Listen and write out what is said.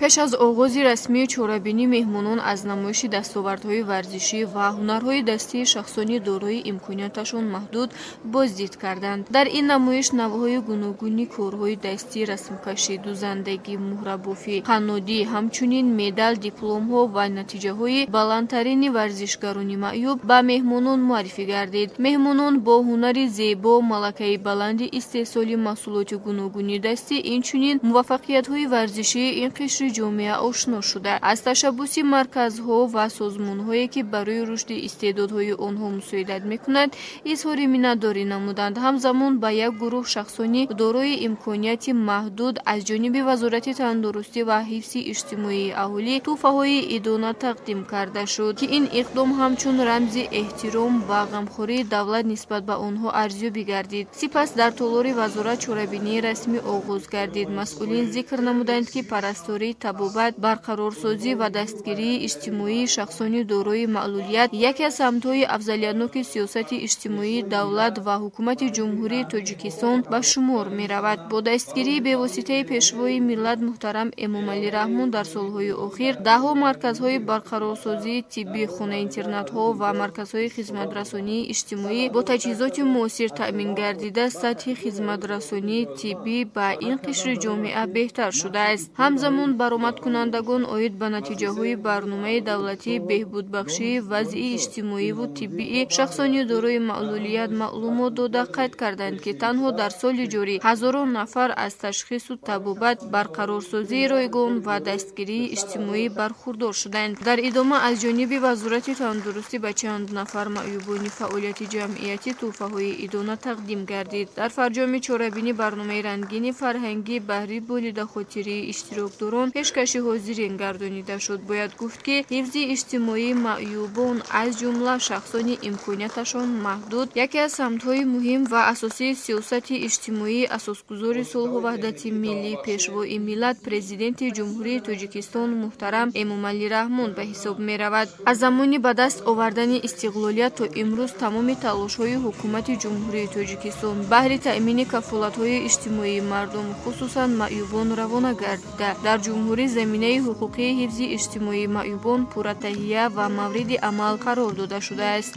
пеш аз оғози расмии чорабинӣ меҳмонон аз намоиши дастовардҳои варзишӣ ва ҳунарҳои дастии шахсони дорои имконияташон маҳдуд боздид карданд. дар ин намоиш навъҳои гуногуни корҳои дастӣ, расмкашӣ, дузандагӣ, муҳрабофӣ, қаннодӣ, ҳамчунин медал, дипломҳо ва натиҷаҳои баландтарини варзишгарони маъюб ба меҳмонон муаррифӣ гардид. меҳмонон бо ҳунари зебо, малакаи баланди истеҳсоли маҳсулоти гуногуни дастӣ, инчунин муваффақиятҳои варзишии ин қишри ҷомеа ошно шуда, аз ташаббуси марказҳо ва созмонҳое ки барои рушди истеъдодҳои онҳо мусоидат мекунад, изҳори миннатдорӣ намуданд. ҳамзамон ба як гурӯҳ шахсони дорои имконияти маҳдуд аз ҷониби Вазорати тандурустӣ ва ҳифзи иҷтимоии аҳолӣ тӯҳфаҳои идона тақдим карда шуд, ки ин иқдом ҳамчун рамзи эҳтиром ва ғамхории давлат нисбат ба онҳо арзёбӣ гардид. сипас дар толори вазорат чорабинии расмӣ оғоз гардид. масъулин зикр намуданд ки парасторӣ, табобат, барқарорсозӣ ва дастгирии иҷтимоии шахсони дорои маълулият яке аз самтҳои афзалиятноки сиёсати иҷтимоии давлат ва ҳукумати ҷумҳурии Тоҷикистон ба шумор меравад. бо дастгирии бевоситаи пешвои миллат муҳтарам Эмомалӣ Раҳмон дар солҳои охир даҳҳо марказҳои барқарорсозии тиббӣ, хонаинтернатҳо ва марказҳои хизматрасонии иҷтимоӣ бо таҷҳизоти муосир таъмин гардида сатҳи хизматрасонии тиббӣ ба ин қишри ҷомеа беҳтар шудааст. ҳамзамон баромадкунандагон оид ба натиҷаҳои барномаи давлатии беҳбудбахшии вазъи иҷтимоиву тиббии шахсони дорои маълулият маълумот дода қайд карданд, ки танҳо дар соли ҷорӣ ҳазорон нафар аз ташхису табобат, барқарорсозии ройгон ва дастгирии иҷтимоӣ бархурдор шуданд. дар идома аз ҷониби Вазорати тандурустӣ ба чанд нафар маъюбони фаъолияти ҷамъиятӣ тӯҳфаҳои идона тақдим гардид. дар фарҷоми чорабинӣ барномаи рангини фарҳангӣ баҳри болидахотирии иштирокдорон пешкаши ҳозирин гардонида шуд. бояд гуфт, ки ҳифзи иҷтимоии маъюбон аз ҷумла шахсони имконияташон маҳдуд яке аз самтҳои муҳим ва асосии сиёсати иҷтимоии асосгузори сулҳу ваҳдати миллӣ, пешвои миллат, президенти ҷумҳурии Тоҷикистон муҳтарам Эмомалӣ Раҳмон ба ҳисоб меравад. аз замони ба даст овардани истиқлолият то имрӯз тамоми талошҳои ҳукумати ҷумҳурии Тоҷикистон баҳри таъмини кафолатҳои иҷтимоии мардум, хусусан маъюбон равона гардида, дар ҷумҳурӣ заминаи ҳуқуқии ҳифзи иҷтимоии маъюбон пурра таҳия ва мавриди амал қарор дода шудааст.